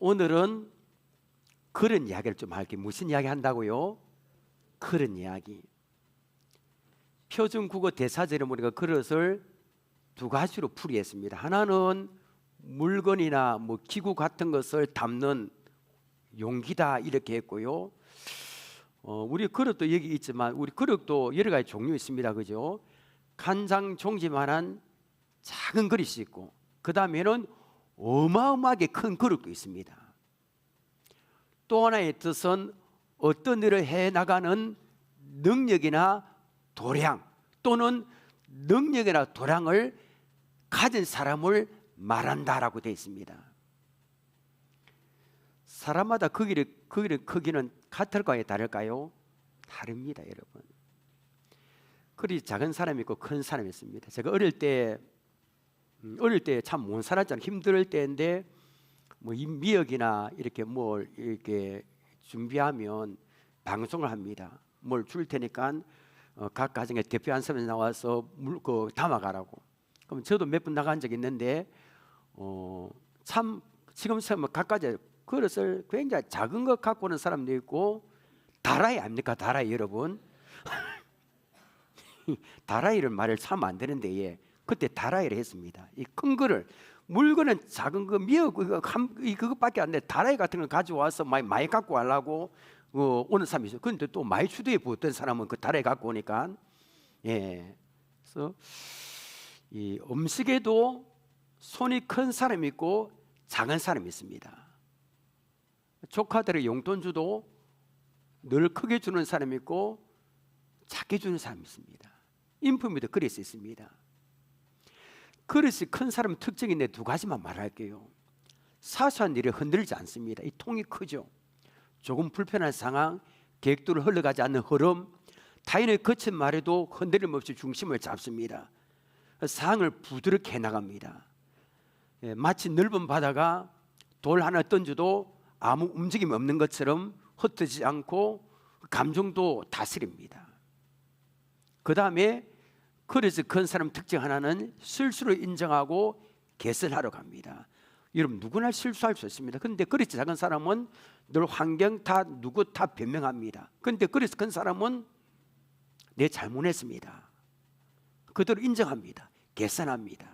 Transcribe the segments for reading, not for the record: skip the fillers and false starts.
오늘은 그런 이야기를 좀 할게요. 무슨 이야기 한다고요? 그런 이야기. 표준국어 대사전에 보니까 그릇을 두 가지로 풀이했습니다. 하나는 물건이나 뭐 기구 같은 것을 담는 용기다 이렇게 했고요. 우리 그릇도 여기 있지만 우리 그릇도 여러 가지 종류 있습니다. 그죠? 간장 종지만한 작은 그릇이 있고, 그 다음에는 어마어마하게 큰 그릇도 있습니다. 또 하나의 뜻은 어떤 일을 해나가는 능력이나 도량 또는 능력이나 도량을 가진 사람을 말한다라고 되어 있습니다. 사람마다 그릇의 크기는 같을까요? 다를까요? 다릅니다, 여러분. 그릇이 작은 사람이 있고 큰 사람이 있습니다. 제가 어릴 때 참 못 살았잖아요. 힘들 때인데 뭐 미역이나 이렇게 뭘 이렇게 준비하면 방송을 합니다. 뭘 줄 테니까 각 가정에 대표 한 사람이 나와서 담아가라고. 그럼 저도 몇 번 나간 적이 있는데 참 지금 생각하면 각가지 그릇을 굉장히 작은 것 갖고 오는 사람도 있고, 다라이 아닙니까? 다라이 여러분. 다라이를 말을 참 안 되는데 예. 그때 다라이를 했습니다. 이 큰 거를, 물건은 작은 거 미역 그것밖에 안 돼. 다라이 같은 걸 가져와서 많이 갖고 가려고 오는 사람이 있어요. 그런데 또 많이 추도에 부었던 사람은 그 다라이 갖고 오니까 예. 그래서 이 음식에도 손이 큰 사람이 있고 작은 사람이 있습니다. 조카들의 용돈 주도 늘 크게 주는 사람이 있고 작게 주는 사람이 있습니다. 인품에도 그릇이 있습니다. 그릇이 큰 사람 특징인데 두 가지만 말할게요. 사소한 일에 흔들리지 않습니다. 이 통이 크죠. 조금 불편한 상황, 계획대로 흘러가지 않는 흐름, 타인의 거친 말에도 흔들림 없이 중심을 잡습니다. 상황을 부드럽게 해나갑니다. 마치 넓은 바다가 돌 하나 던져도 아무 움직임이 없는 것처럼 흩어지지 않고 감정도 다스립니다. 그 다음에 그릇이 큰 사람 특징 하나는 실수를 인정하고 개선하러 갑니다. 여러분 누구나 실수할 수 있습니다. 그런데 그릇이 작은 사람은 늘 환경 탓, 누구 탓 변명합니다. 그런데 그릇이 큰 사람은 내 잘못했습니다. 그대로 인정합니다. 개선합니다.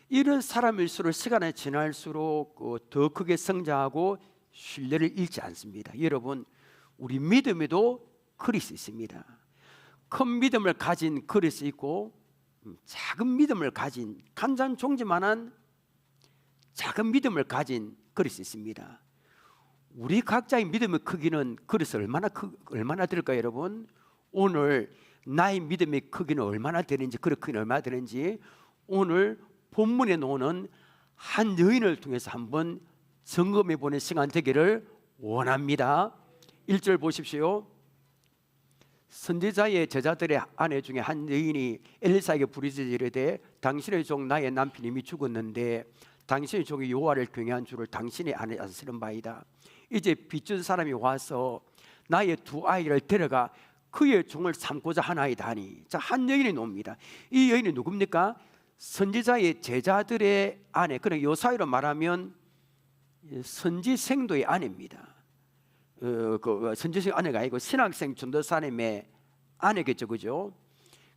이런 사람일수록 시간이 지날수록 더 크게 성장하고 신뢰를 잃지 않습니다. 여러분 우리 믿음에도 그릇이 있습니다. 큰 믿음을 가진 그릇이 있고 작은 믿음을 가진 간장 종지만한 작은 믿음을 가진 그릇이 있습니다. 우리 각자의 믿음의 크기는 그릇이 얼마나 될까요, 여러분? 오늘 나의 믿음의 크기는 얼마나 되는지, 그릇 크기는 얼마나 되는지 오늘 본문에 나오는 한 여인을 통해서 한번 점검해 보는 시간 되기를 원합니다. 1절 보십시오. 선지자의 제자들의 아내 중에 한 여인이 엘리사에게 부르짖어 이르되 당신의 종 나의 남편이 이미 죽었는데 당신의 종이 여호와를 경외한 줄을 당신의 아내 아시는 바이다. 이제 빚준 사람이 와서 나의 두 아이를 데려가 그의 종을 삼고자 하나이다 하니. 자, 한 여인이 놉니다. 이 여인이 누굽니까? 선지자의 제자들의 아내, 그러니까 요 사이로 말하면 선지생도의 아내입니다. 선지생 아내가 아니고 신학생 전도사님의 아내겠죠, 그죠?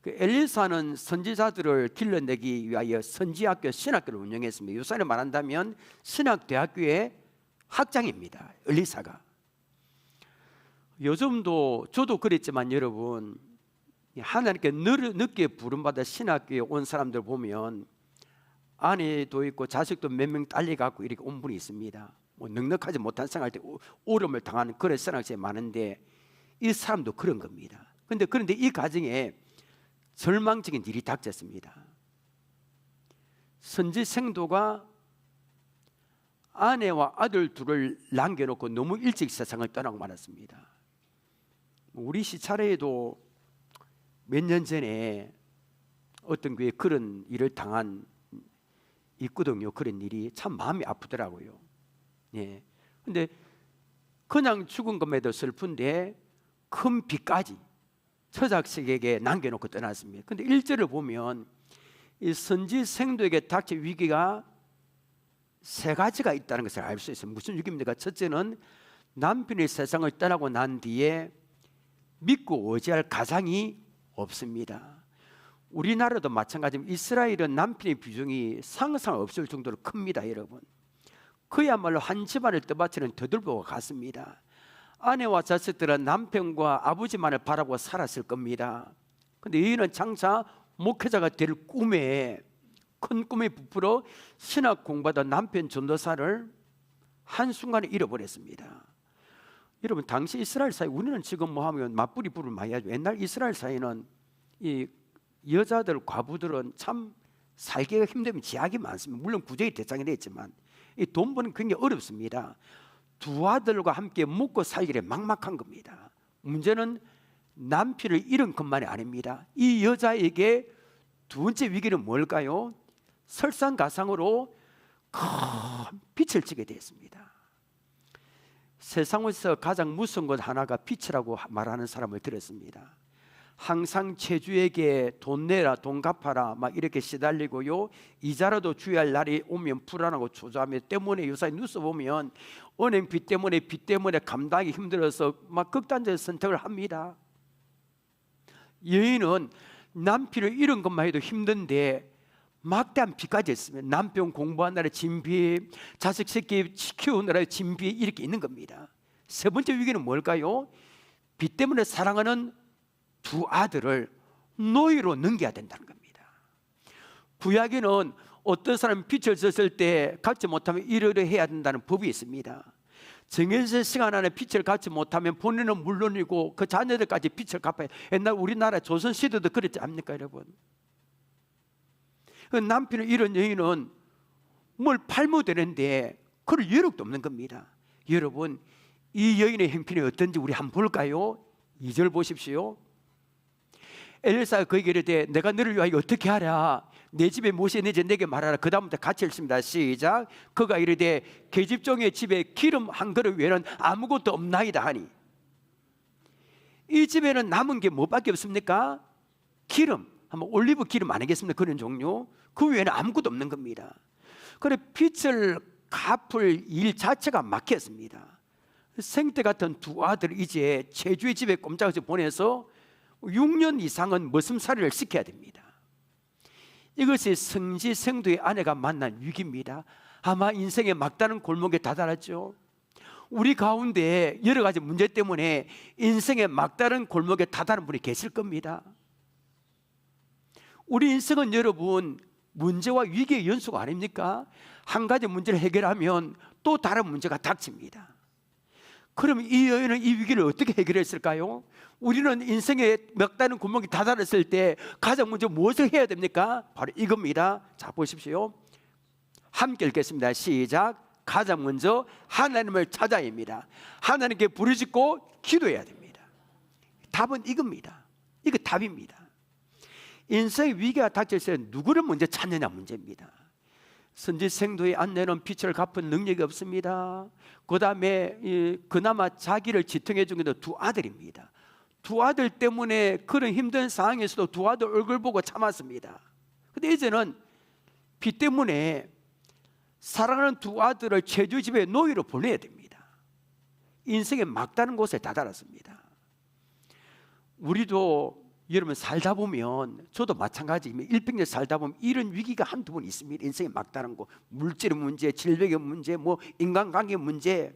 엘리사는 선지자들을 길러내기 위하여 선지학교, 신학교를 운영했습니다. 요 사이로 말한다면 신학대학교의 학장입니다, 엘리사가. 요즘도 저도 그랬지만 여러분, 하나님께 늦게 부름받아 신학교에 온 사람들 보면 아내도 있고 자식도 몇 명 딸려 갖고 이렇게 온 분이 있습니다. 뭐 넉넉하지 못한 생활 때 오름을 당하는 그런 신학생이 많은데 이 사람도 그런 겁니다. 그런데 이 가정에 절망적인 일이 닥쳤습니다. 선지생도가 아내와 아들 둘을 남겨놓고 너무 일찍 세상을 떠나고 말았습니다. 우리 시차례에도 몇 년 전에 어떤 교회에 그런 일을 당한 있거든요. 그런 일이 참 마음이 아프더라고요. 예. 근데 그냥 죽은 것에도 슬픈데 큰 빚까지 처자식에게 남겨놓고 떠났습니다. 근데 1절을 보면 이 선지생도에게 닥친 위기가 세 가지가 있다는 것을 알 수 있어요. 무슨 위기입니까? 첫째는 남편이 세상을 떠나고 난 뒤에 믿고 의지할 가장이 없습니다. 우리나라도 마찬가지입니다. 이스라엘은 남편의 비중이 상상 없을 정도로 큽니다. 여러분, 그야말로 한 집안을 떠받치는 더들보와 같습니다. 아내와 자식들은 남편과 아버지만을 바라고 살았을 겁니다. 그런데 여인은 장차 목회자가 될 꿈에, 큰 꿈에 부풀어 신학 공부하던 남편 전도사를 한순간에 잃어버렸습니다. 여러분, 당시 이스라엘 사회, 우리는 지금 뭐 하면 맞불이 불을 많이 하죠. 옛날 이스라엘 사회는 이 여자들, 과부들은 참 살기가 힘들면 제약이 많습니다. 물론 구제의 대상이 됐지만 이 돈 버는 굉장히 어렵습니다. 두 아들과 함께 먹고 살기를 막막한 겁니다. 문제는 남편을 잃은 것만이 아닙니다. 이 여자에게 두 번째 위기는 뭘까요? 설상가상으로 큰 빛을 지게 되었습니다. 세상에서 가장 무서운 것 하나가 빛이라고 말하는 사람을 들었습니다. 항상 채주에게 돈 내라, 돈 갚아라 막 이렇게 시달리고요, 이자라도 주의할 날이 오면 불안하고 초조하며 때문에 요새 뉴스 보면 은행 빚 때문에 감당하기 힘들어서 막 극단적 선택을 합니다. 여인은 남편을 잃은 것만 해도 힘든데 막대한 빚까지 있으면 남편 공부하느라 진비, 자식 새끼 키우느라 진비 이렇게 있는 겁니다. 세 번째 위기는 뭘까요? 빚 때문에 사랑하는 두 아들을 노예로 넘겨야 된다는 겁니다. 구약에는 어떤 사람이 빚을 졌을 때 갚지 못하면 이러려 해야 된다는 법이 있습니다. 정해진 시간 안에 빚을 갚지 못하면 본인은 물론이고 그 자녀들까지 빚을 갚아야. 옛날 우리나라 조선시대도 그랬지 않습니까 여러분? 그 남편을 잃은 여인은 뭘 팔면 되는데 그럴 여력도 없는 겁니다. 여러분, 이 여인의 형편이 어떤지 우리 한번 볼까요? 2절 보십시오. 엘사가 그에게 이르되 내가 너를 위하여 어떻게 하랴? 내 집에 무엇이 있는지 내게 말하라. 그 다음부터 같이 읽습니다. 시작. 그가 이르되 계집종의 집에 기름 한 그릇 외에는 아무것도 없나이다 하니. 이 집에는 남은 게 뭐밖에 없습니까? 기름, 한번 올리브 기름 아니겠습니까? 그런 종류. 그 외에는 아무것도 없는 겁니다. 그래 빚을 갚을 일 자체가 막혔습니다. 생태 같은 두 아들을 이제 제주의 집에 꼼짝없이 보내서 6년 이상은 머슴살이를 시켜야 됩니다. 이것이 성지성도의 아내가 만난 위기입니다. 아마 인생의 막다른 골목에 다다랐죠. 우리 가운데 여러 가지 문제 때문에 인생의 막다른 골목에 다다른 분이 계실 겁니다. 우리 인생은 여러분 문제와 위기의 연수가 아닙니까? 한 가지 문제를 해결하면 또 다른 문제가 닥칩니다. 그럼 이 여인은 이 위기를 어떻게 해결했을까요? 우리는 인생의 막다른 구멍이 다다랐을 때 가장 먼저 무엇을 해야 됩니까? 바로 이겁니다. 자 보십시오. 함께 읽겠습니다. 시작. 가장 먼저 하나님을 찾아야 합니다. 하나님께 부르짖고 기도해야 됩니다. 답은 이겁니다. 이거 답입니다. 인생의 위기가 닥쳤을 때 누구를 먼저 찾느냐 문제입니다. 선지생도의 아내는 빚을 갚은 능력이 없습니다. 그 다음에 그나마 자기를 지탱해 준 게 두 아들입니다. 두 아들 때문에 그런 힘든 상황에서도 두 아들 얼굴 보고 참았습니다. 근데 이제는 빚 때문에 사랑하는 두 아들을 제주 집에 노예로 보내야 됩니다. 인생의 막다른 곳에 다다랐습니다. 우리도 여러분 살다 보면, 저도 마찬가지입니다. 일평생 살다 보면 이런 위기가 한두 번 있습니다. 인생의 막다른 곳, 물질의 문제, 질병의 문제, 뭐 인간관계의 문제,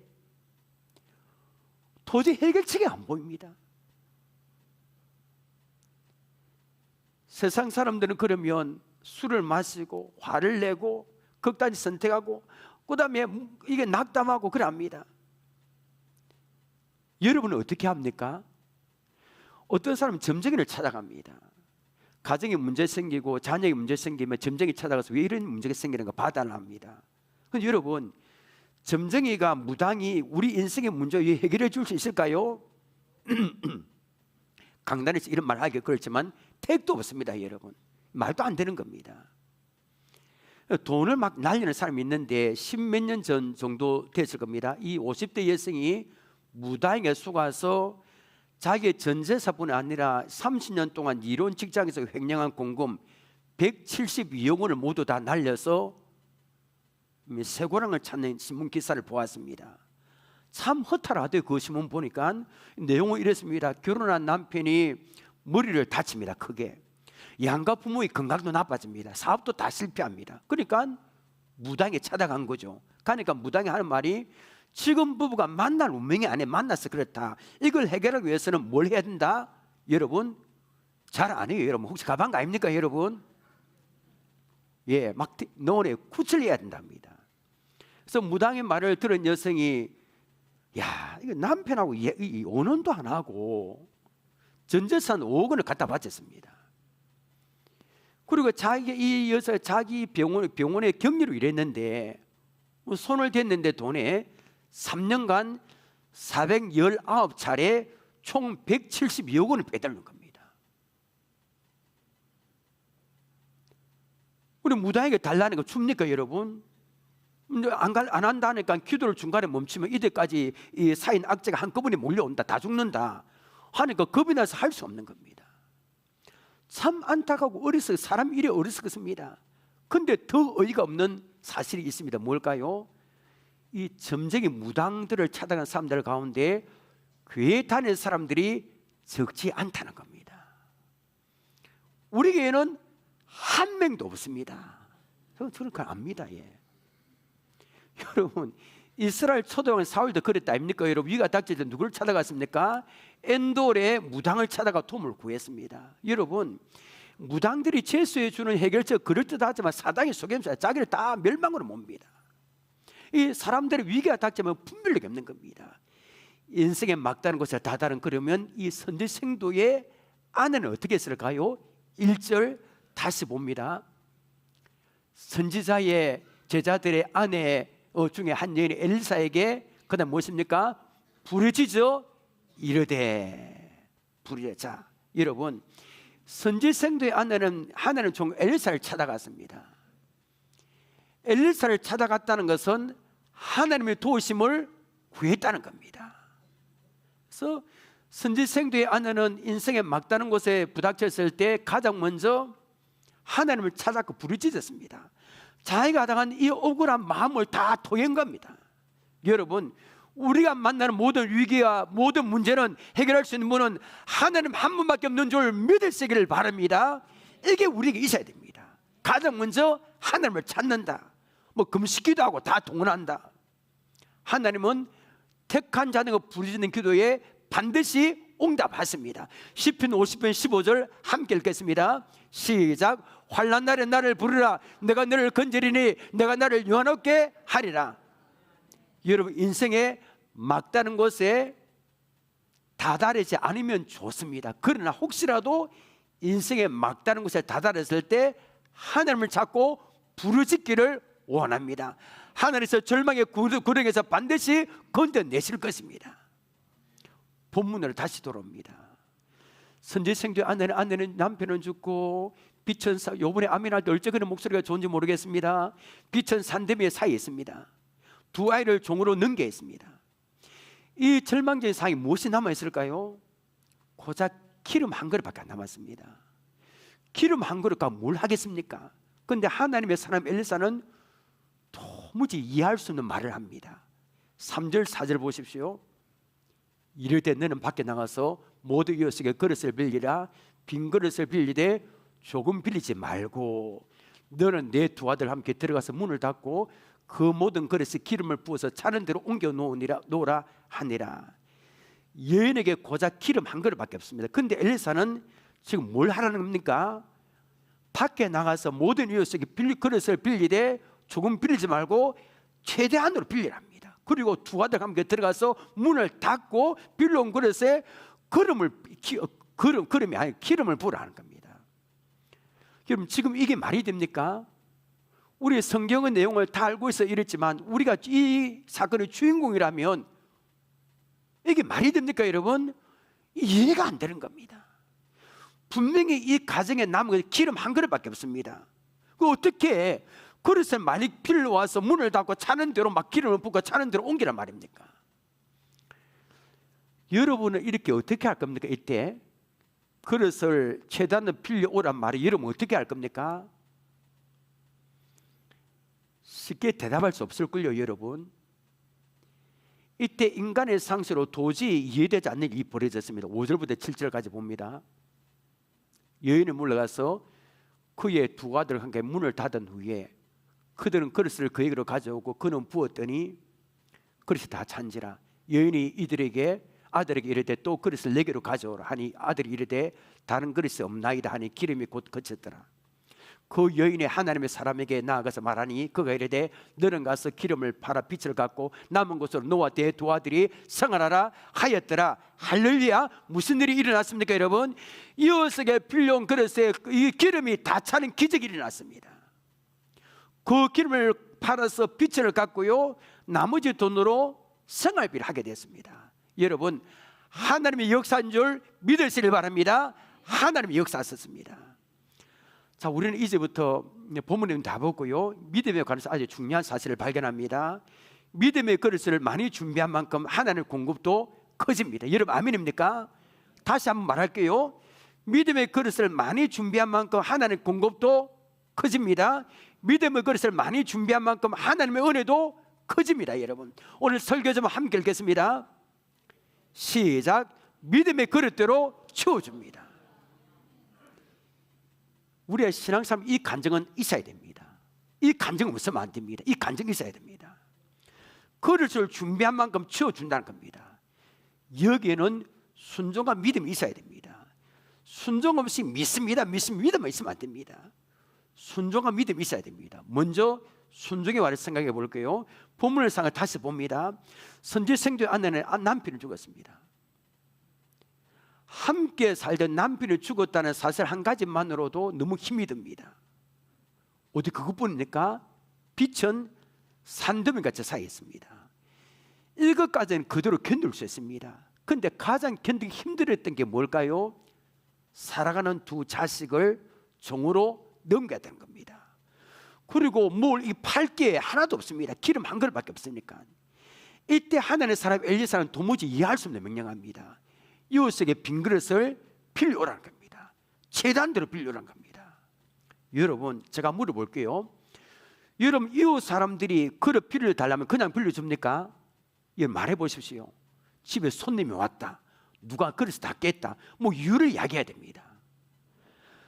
도저히 해결책이 안 보입니다. 세상 사람들은 그러면 술을 마시고 화를 내고 극단지 선택하고 그 다음에 이게 낙담하고 그럽니다. 여러분은 어떻게 합니까? 어떤 사람은 점쟁이를 찾아갑니다. 가정에 문제 생기고 자녀에 문제 생기면 점쟁이 찾아가서 왜 이런 문제가 생기는가 봐달랍니다. 그런데 여러분, 점쟁이가 무당이 우리 인생의 문제 해결해 줄 수 있을까요? 강단에서 이런 말 하기 그렇지만 택도 없습니다. 여러분, 말도 안 되는 겁니다. 돈을 막 날리는 사람이 있는데 10몇 년 전 정도 됐을 겁니다. 이 50대 여성이 무당에 속아서 자기의 전재산뿐 아니라 30년 동안 이론 직장에서 횡령한 공금 172억 원을 모두 다 날려서 쇠고랑을 찾는 신문 기사를 보았습니다. 참 허탈하대. 그 신문 보니까 내용은 이랬습니다. 결혼한 남편이 머리를 다칩니다. 크게. 양가 부모의 건강도 나빠집니다. 사업도 다 실패합니다. 그러니까 무당에 찾아간 거죠. 가니까 무당이 하는 말이 지금 부부가 만날 운명이 아니에 만나서 그렇다. 이걸 해결하기 위해서는 뭘 해야 된다? 여러분 잘 아니에요. 여러분 혹시 가방 거 아닙니까 여러분? 예, 막 노래 구슬해야 된답니다. 그래서 무당의 말을 들은 여성이 야, 이거 남편하고 오는도 안 하고 전재산 5억 원을 갖다 바쳤습니다. 그리고 이 여자 자기 병원에 격리로 일했는데 손을 댔는데 돈에 3년간 419차례 총 172억 원을 빼달는 겁니다. 우리 무당에게 달라는 거 춥니까 여러분? 안 한다니까 기도를 중간에 멈추면 이때까지 이 사인 악재가 한꺼번에 몰려온다. 다 죽는다 하니까 겁이 나서 할 수 없는 겁니다. 참 안타깝고 사람 일이 어리석습니다. 근데 더 어이가 없는 사실이 있습니다. 뭘까요? 이 점쟁이 무당들을 찾아간 사람들 가운데 교회 다니는 사람들이 적지 않다는 겁니다. 우리 교회는 한 명도 없습니다. 저는 그걸 압니다. 예. 여러분 이스라엘 초대왕 사울도 그랬다 아닙니까? 여러분 위가 닥칠 때 누구를 찾아갔습니까? 엔돌의 무당을 찾아가 도움을 구했습니다. 여러분 무당들이 제수해 주는 해결책 그럴듯하지만 사단이 속임수에 자기를 다 멸망으로 봅니다. 이 사람들의 위기가 닥치면 분별력이 없는 겁니다. 인생의 막다른 곳에 다다른. 그러면 이 선지생도의 아내는 어떻게 했을까요? 1절 다시 봅니다. 선지자의 제자들의 아내 중에 한 여인이 엘리사에게 그다음 무엇입니까? 부르짖어 이르되. 자 여러분 선지생도의 아내는 하나는 종 엘리사를 찾아갔습니다. 엘리사를 찾아갔다는 것은 하나님의 도우심을 구했다는 겁니다. 그래서 선지생도의 아내는 인생의 막다른 곳에 부닥쳤을 때 가장 먼저 하나님을 찾았고 부르짖었습니다. 자기가 당한 이 억울한 마음을 다 토한 겁니다. 여러분 우리가 만나는 모든 위기와 모든 문제는 해결할 수 있는 분은 하나님 한 분밖에 없는 줄 믿으시기를 바랍니다. 이게 우리에게 있어야 됩니다. 가장 먼저 하나님을 찾는다. 금식기도 하고 다 동원한다. 하나님은 택한 자들과 부르짖는 기도에 반드시 응답하십니다. 시편 50편 15절 함께 읽겠습니다. 시작. 환난 날에 나를 부르라. 내가 너를 건지리니 내가 나를 유한없게 하리라. 여러분 인생의 막다른 곳에 다다르지 않으면 좋습니다. 그러나 혹시라도 인생의 막다른 곳에 다다랐을 때 하나님을 찾고 부르짖기를 원합니다. 하나님께서 절망의 구렁에서 반드시 건져내실 것입니다. 본문으로 다시 돌아옵니다. 선지생도 아내는 남편은 죽고 비천사 요번에 아멘할 때 어째 그런 목소리가 좋은지 모르겠습니다. 비천 산더미에 사이에 있습니다. 두 아이를 종으로 넘겨 있습니다. 이 절망적인 상황이 무엇이 남아있을까요? 고작 기름 한 그릇밖에 안 남았습니다. 기름 한 그릇과 뭘 하겠습니까? 그런데 하나님의 사람 엘리사는 도무지 이해할 수 없는 말을 합니다. 3절 4절 보십시오. 이럴 때 너는 밖에 나가서 모두 이웃에게 그릇을 빌리라. 빈 그릇을 빌리되 조금 빌리지 말고 너는 내 두 아들 함께 들어가서 문을 닫고 그 모든 그릇에 기름을 부어서 차는 대로 옮겨 놓으라 하니라. 여인에게 고작 기름 한 그릇밖에 없습니다. 그런데 엘리사는 지금 뭘 하라는 겁니까? 밖에 나가서 모든 이웃에게 그릇을 빌리되 조금 빌리지 말고 최대한으로 빌리랍니다. 그리고 두 아들 함께 들어가서 문을 닫고 빌려온 그릇에 기름이 아니 기름을 부으라는 겁니다. 여러분 지금 이게 말이 됩니까? 우리 성경의 내용을 다 알고 있어 이랬지만 우리가 이 사건의 주인공이라면 이게 말이 됩니까 여러분? 이해가 안 되는 겁니다. 분명히 이 가정에 남은 것이 기름 한 그릇밖에 없습니다. 그 어떻게 그릇을 많이 빌려와서 문을 닫고 차는 대로 막 기름을 붓고 차는 대로 옮기란 말입니까? 여러분은 이렇게 어떻게 할 겁니까? 이때 그릇을 최대한으로 빌려오란 말이 여러분 어떻게 할 겁니까? 쉽게 대답할 수 없을걸요, 여러분. 이때 인간의 상식으로 도저히 이해되지 않는 일이 벌어졌습니다. 5절부터 7절까지 봅니다. 여인이 물러가서 그의 두 아들과 함께 문을 닫은 후에 그들은 그릇을 그에게로 가져오고 그는 부었더니 그릇이 다 찬지라. 여인이 이들에게 아들에게 이르되 또 그릇을 내게로 가져오라 하니 아들이 이르되 다른 그릇이 없나이다 하니 기름이 곧 그쳤더라. 그 여인이 하나님의 사람에게 나아가서 말하니 그가 이르되 너는 가서 기름을 팔아 빛을 갖고 남은 것으로 너와 내 두 아들이 생활하라 하였더라. 할렐루야. 무슨 일이 일어났습니까, 여러분? 이웃에게 빌려온 그릇에 이 기름이 다 차는 기적이 일어났습니다. 그 기름을 팔아서 빛을 갖고요, 나머지 돈으로 생활비를 하게 됐습니다. 여러분, 하나님의 역사인 줄 믿으시길 바랍니다. 하나님의 역사였습니다. 자, 우리는 이제부터 본문에 다 보고요, 믿음에 관해서 아주 중요한 사실을 발견합니다. 믿음의 그릇을 많이 준비한 만큼 하나님의 공급도 커집니다. 여러분 아멘입니까? 다시 한번 말할게요. 믿음의 그릇을 많이 준비한 만큼 하나님의 공급도 커집니다. 믿음의 그릇을 많이 준비한 만큼 하나님의 은혜도 커집니다. 여러분, 오늘 설교 좀 함께 읽겠습니다. 시작. 믿음의 그릇대로 채워줍니다. 우리의 신앙생활 이 간증은 있어야 됩니다. 이 간증은 없으면 안 됩니다. 이 간증이 있어야 됩니다. 그릇을 준비한 만큼 채워준다는 겁니다. 여기에는 순종과 믿음이 있어야 됩니다. 순종 없이 믿습니다. 믿음만 있으면 안 됩니다. 순종과 믿음이 있어야 됩니다. 먼저 순종의 말을 생각해 볼게요. 본문을 다시 봅니다. 선지생존 아내는 남편이 죽었습니다. 함께 살던 남편이 죽었다는 사실 한 가지만으로도 너무 힘이 듭니다. 어디 그것뿐입니까? 빛은 산더미같이 쌓였습니다. 이것까지는 그대로 견딜 수 있습니다. 그런데 가장 견디기 힘들었던 게 뭘까요? 살아가는 두 자식을 종으로 넘겨야 되는 겁니다. 그리고 뭘 팔 게 하나도 없습니다. 기름 한 그릇밖에 없으니까. 이때 하나님의 사람 엘리사는 도무지 이해할 수 없는 명령합니다. 이웃에게 빈 그릇을 빌려오라는 겁니다. 재단대로 빌려오라는 겁니다. 여러분, 제가 물어볼게요. 여러분, 이웃 사람들이 그릇 빌려달라면 그냥 빌려줍니까? 예, 말해보십시오. 집에 손님이 왔다, 누가 그릇을 다 깼다, 뭐 이유를 이야기해야 됩니다.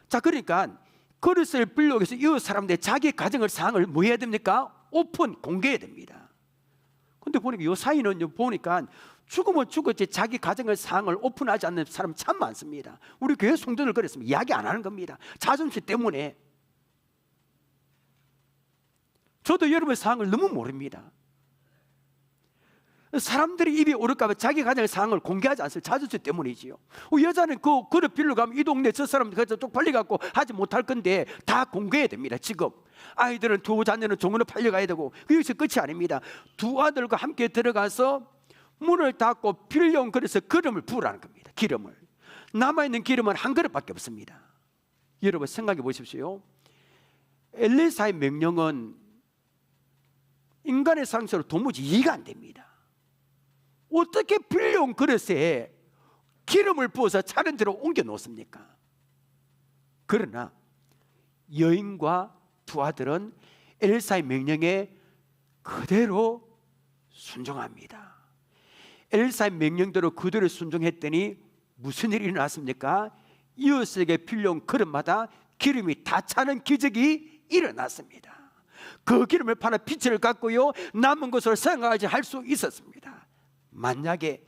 자, 그러니까 그릇을 빌려오기 위해서 이웃 사람들이 자기 가정의 상황을 뭐 해야 됩니까? 오픈, 공개해야 됩니다. 근데 보니까 이 사이는 보니까 죽으면 죽었지 자기 가정의 상황을 오픈하지 않는 사람 참 많습니다. 우리 교회 성도들 그랬습니다. 이야기 안 하는 겁니다. 자존심 때문에. 저도 여러분의 상황을 너무 모릅니다. 사람들이 입이 오를까 봐 자기 가정의 상황을 공개하지 않을 자존심 때문이지요. 여자는 그 그릇 빌려 가면 이 동네 저 사람들 가서 쪽팔려 갖고 하지 못할 건데 다 공개해야 됩니다. 지금 아이들은 두 자녀는 종으로 팔려가야 되고, 여기서 끝이 아닙니다. 두 아들과 함께 들어가서 문을 닫고 빌려온 그릇에 기름을 부으라는 겁니다. 기름을. 남아있는 기름은 한 그릇밖에 없습니다. 여러분 생각해 보십시오. 엘리사의 명령은 인간의 상식으로 도무지 이해가 안 됩니다. 어떻게 빌려온 그릇에 기름을 부어서 차는 대로 옮겨 놓습니까? 그러나 여인과 두 아들은 엘리사의 명령에 그대로 순종합니다. 엘리사의 명령대로 그대로 순종했더니 무슨 일이 일어났습니까? 이웃에게 빌려온 그릇마다 기름이 다 차는 기적이 일어났습니다. 그 기름을 팔아 빛을 갖고요, 남은 것으로 생각하지 할 수 있었습니다. 만약에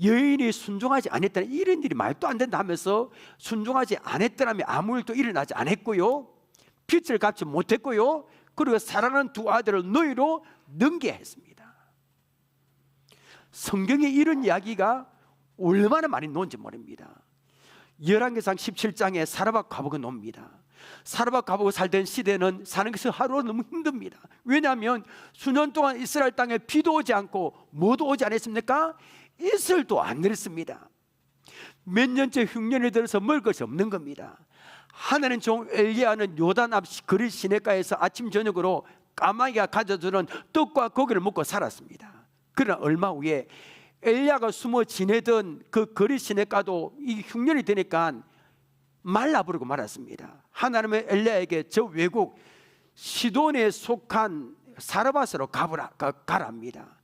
여인이 순종하지 않았다면 이런 일이 말도 안 된다 하면서 순종하지 않았더라면 아무 일도 일어나지 않았고요, 빛을 갚지 못했고요, 그리고 사랑하는 두 아들을 노예로 넘겨야 했습니다. 성경에 이런 이야기가 얼마나 많이 나온지 모릅니다. 열왕기상 17장에 사라밧 과부가 나옵니다. 사라밧 과부가 살던 시대는 사는 것이 하루가 너무 힘듭니다. 왜냐하면 수년 동안 이스라엘 땅에 비도 오지 않고 뭐도 오지 않았습니까? 이슬도 안 내렸습니다. 몇 년째 흉년이 들어서 먹을 것이 없는 겁니다. 하나님 종 엘리야는 요단 앞 그릿 시냇가에서 아침 저녁으로 까마귀가 가져주는 떡과 고기를 먹고 살았습니다. 그러나 얼마 후에 엘리야가 숨어 지내던 그 그릿 시냇가도 이 흉년이 되니까 말라버리고 말았습니다. 하나님의 엘리야에게 저 외국 시돈에 속한 사르밧으로 가랍니다.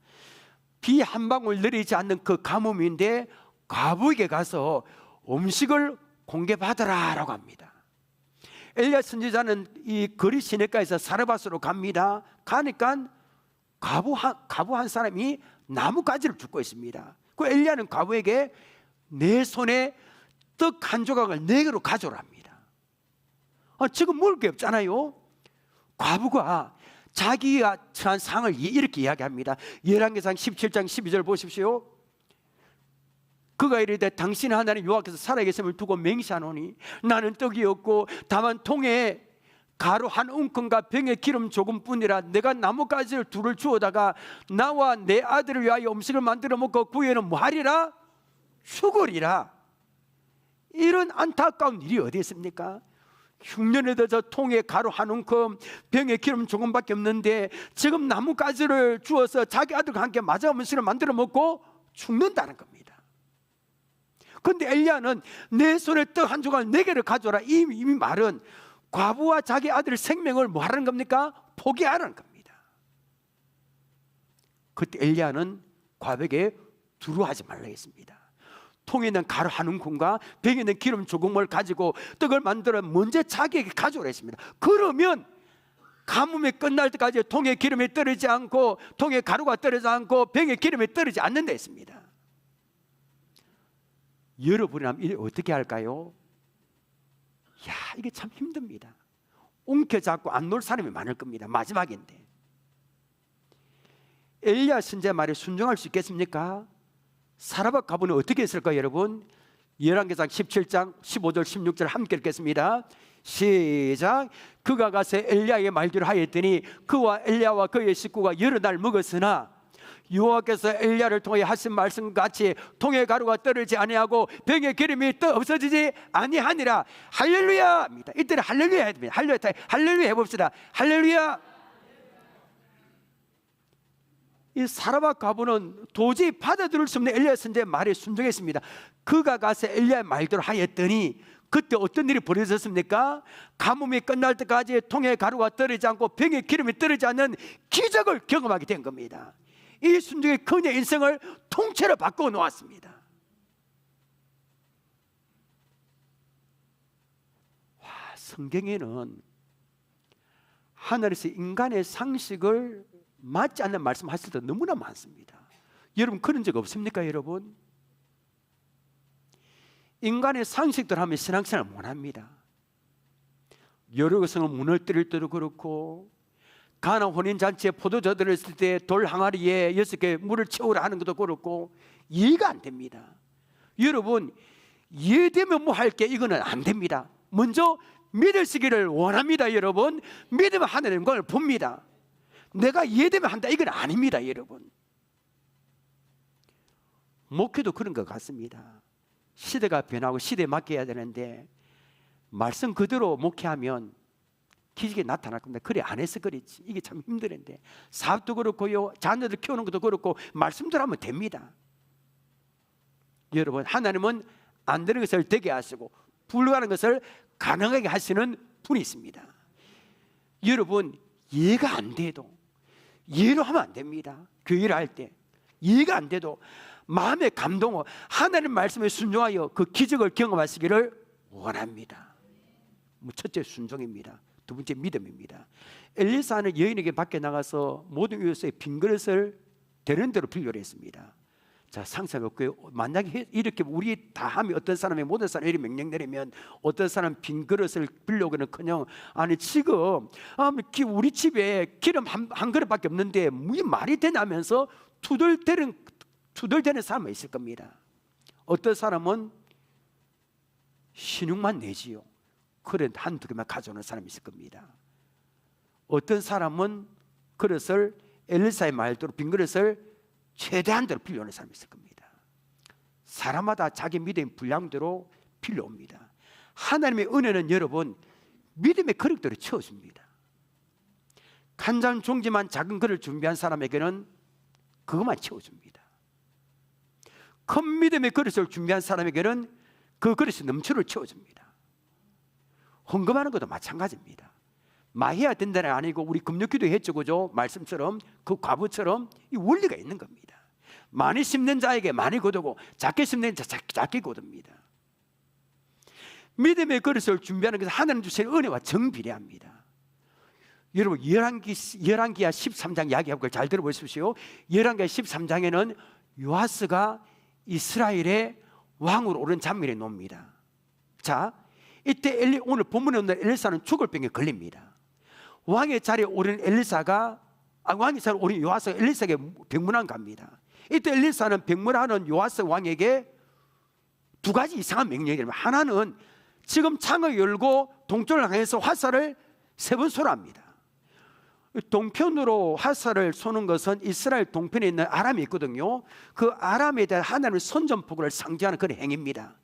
비 한 방울 내리지 않는 그 가뭄인데 과부에게 가서 음식을 공개받으라라고 합니다. 엘리야 선지자는 이 거리 시내가에서 사르밧으로 갑니다. 가니까 과부 한 사람이 나뭇가지를 줍고 있습니다. 그 엘리야는 과부에게 내 손에 떡 한 조각을 4개로 가져오랍니다. 지금 먹을 게 없잖아요. 과부가 자기가 처한 상을 이렇게 이야기합니다. 열왕기상 17장 12절 보십시오. 그가 이르되 당신 하나님 여호와께서 살아계심을 두고 맹세하노니 나는 떡이 없고 다만 통에 가루 한 웅큼과 병에 기름 조금뿐이라 내가 나뭇가지를 둘을 주어다가 나와 내 아들을 위하여 음식을 만들어 먹고 그 후에는 뭐하리라? 죽으리라. 이런 안타까운 일이 어디 있습니까? 흉년에 저 통에 가루 한 웅큼 병에 기름 조금밖에 없는데 지금 나뭇가지를 주어서 자기 아들과 함께 맞아 음식을 만들어 먹고 죽는다는 겁니다. 그런데 엘리야는 내 손에 떡 한 조각 4개를 가져오라. 이 말은 과부와 자기 아들의 생명을 뭐 하라는 겁니까? 포기하라는 겁니다. 그때 엘리야는 과부에게 두려워하지 말라 했습니다. 통에 있는 가루 한 움큼과 병에 있는 기름 조금을 가지고 떡을 만들어 먼저 자기에게 가져오라 했습니다. 그러면 가뭄이 끝날 때까지 통에 기름이 떨어지지 않고 통에 가루가 떨어지지 않고 병에 기름이 떨어지지 않는다 했습니다. 여러분이라면 어떻게 할까요? 야, 이게 참 힘듭니다. 움켜잡고 안 놀 사람이 많을 겁니다. 마지막인데 엘리야 선지자 말에 순종할 수 있겠습니까? 사르밧 가부는 어떻게 했을까요, 여러분? 열왕기상 17장 15절 16절 함께 읽겠습니다. 시작. 그가 가서 엘리야에게 말대로 하였더니 그와 엘리야와 그의 식구가 여러 날 먹었으나 여호와께서 엘리야를 통해 하신 말씀같이 통에 가루가 떨어지지 아니하고 병에 기름이 없어지지 아니하니라. 할렐루야입니다. 이때는 할렐루야 해야 됩니다. 할렐루야 해봅시다. 할렐루야. 이 사르밧 과부는 도저히 받아들일 수 없는 엘리야 선지자의 말에 순종했습니다. 그가 가서 엘리야의 말대로 하였더니 그때 어떤 일이 벌어졌습니까? 가뭄이 끝날 때까지 통에 가루가 떨어지지 않고 병에 기름이 떨어지지 않는 기적을 경험하게 된 겁니다. 이 순종의 그녀의 인생을 통째로 바꾸어 놓았습니다. 성경에는 하늘에서 인간의 상식을 맞지 않는 말씀하실 때 너무나 많습니다. 여러분 그런 적 없습니까, 여러분? 인간의 상식대로 하면 신앙생활 못합니다. 여러 것을 무너뜨릴 때도 그렇고 가나 혼인잔치에 포도주 들었을 때 돌 항아리에 6개 물을 채우라 하는 것도 그렇고 이해가 안 됩니다. 여러분 이해되면 뭐 할게 이거는 안 됩니다. 먼저 믿으시기를 원합니다. 여러분 믿으면 하나님의 영광을 봅니다. 내가 이해되면 한다 이건 아닙니다. 여러분 목회도 그런 것 같습니다. 시대가 변하고 시대에 맡겨야 되는데 말씀 그대로 목회하면 기적이 나타날 겁니다. 그래 안 해서 그렇지. 이게 참 힘드는데 사업도 그렇고요 자녀들 키우는 것도 그렇고 말씀대로 하면 됩니다. 여러분 하나님은 안 되는 것을 되게 하시고 불가능한 것을 가능하게 하시는 분이 있습니다. 여러분 이해가 안 돼도 이해로 하면 안 됩니다. 교회를 할 때 이해가 안 돼도 마음의 감동으로 하나님 말씀에 순종하여 그 기적을 경험하시기를 원합니다. 첫째 순종입니다. 두 번째 믿음입니다. 엘리사는 여인에게 밖에 나가서 모든 이웃의 빈 그릇을 되는 대로 빌려를 했습니다. 자 상상해볼게요. 만약에 이렇게 우리 다 하면 어떤 사람이 모든 사람이 이렇게 명령 내리면 어떤 사람 빈 그릇을 빌려오기는커녕 아니 지금 우리 집에 기름 한 그릇밖에 없는데 무슨 말이 되냐면서 투덜대는 사람이 있을 겁니다. 어떤 사람은 신용만 내지요. 그릇 한두 개만 가져오는 사람이 있을 겁니다. 어떤 사람은 그릇을 엘리사의 말대로 빈 그릇을 최대한 대로 빌려오는 사람이 있을 겁니다. 사람마다 자기 믿음의 분량대로 빌려옵니다. 하나님의 은혜는 여러분 믿음의 그릇대로 채워줍니다. 간장 종지만 작은 그릇을 준비한 사람에게는 그것만 채워줍니다. 큰 믿음의 그릇을 준비한 사람에게는 그 그릇이 넘치도록 채워줍니다. 헌금하는 것도 마찬가지입니다. 마해야 된다는 아니고 우리 금요기도 했죠, 그죠? 말씀처럼 그 과부처럼 이 원리가 있는 겁니다. 많이 심는 자에게 많이 거두고 작게 심는 자 작게 거둡니다. 믿음의 그릇을 준비하는 것은 하나님 주신 은혜와 정비례합니다. 여러분 열왕기야 13장 이야기하고 그걸 잘 들어보십시오. 열왕기야 13장에는 요아스가 이스라엘의 왕으로 오른 장면이 나옵니다. 자, 이때 오늘 본문에 오는 엘리사는 죽을 병에 걸립니다. 왕의 자리에 오른 왕의 자리에 오른 요아스가 엘리사에게 병문안 갑니다. 이때 엘리사는 병문안하는 요아스 왕에게 두 가지 이상한 명령이 됩니다. 하나는 지금 창을 열고 동쪽을 향해서 화살을 3번 쏘랍니다. 동편으로 화살을 쏘는 것은 이스라엘 동편에 있는 아람이 있거든요. 그 아람에 대한 하나님의 선전포고를 상징하는 그런 행위입니다.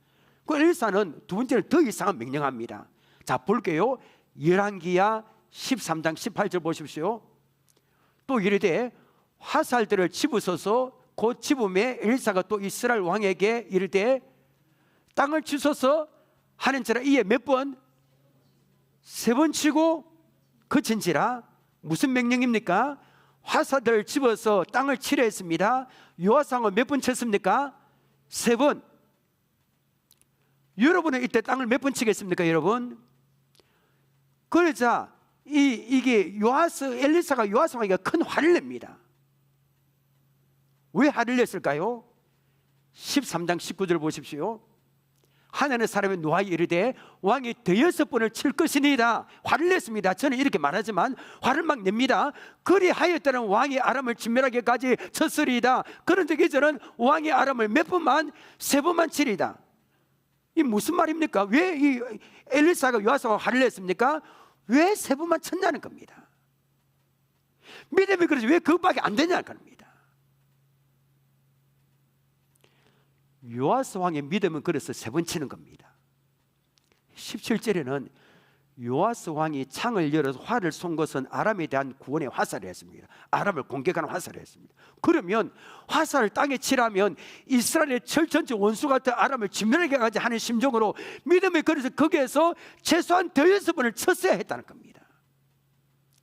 그 엘리사는 두 번째는 더 이상한 명령합니다. 자, 볼게요. 열왕기야 13장 18절 보십시오. 또 이르되 화살들을 집으소서. 곧 집음에 엘리사가 또 이스라엘 왕에게 이르되 땅을 치소서 하는지라. 이에 몇 번? 3번 치고 그친지라. 무슨 명령입니까? 화살들을 집어서 땅을 치려 했습니다. 요아스 왕은 몇 번 쳤습니까? 3번. 여러분은 이때 땅을 몇 번 치겠습니까, 여러분? 그러자 이게 엘리사가 요아스 왕에게 큰 화를 냅니다. 왜 화를 냈을까요? 13장 19절 보십시오. 하나님의 사람이 노하여 이르되 왕이 대여섯 번을 칠 것이니이다. 화를 냈습니다. 저는 이렇게 말하지만 화를 막 냅니다. 그리하였다는 왕이 아람을 진멸하기까지 쳤으리이다. 그런데 이제는 왕이 아람을 몇 번만? 3번만 치리이다. 이 무슨 말입니까? 왜 이 엘리사가 요아스가 화를 냈습니까? 왜 3번만 쳤냐는 겁니다. 믿음이 그래서 왜 그것밖에 안 되냐는 겁니다. 요아스 왕의 믿음은 그래서 3번 치는 겁니다. 17절에는 요아스 왕이 창을 열어서 활을 쏜 것은 아람에 대한 구원의 화살을 했습니다. 아람을 공격하는 화살을 했습니다. 그러면 화살을 땅에 치라면 이스라엘의 철전지 원수 같은 아람을 진멸하게까지 하는 심정으로 믿음이 그래서 거기에서 최소한 대여섯 번을 쳤어야 했다는 겁니다.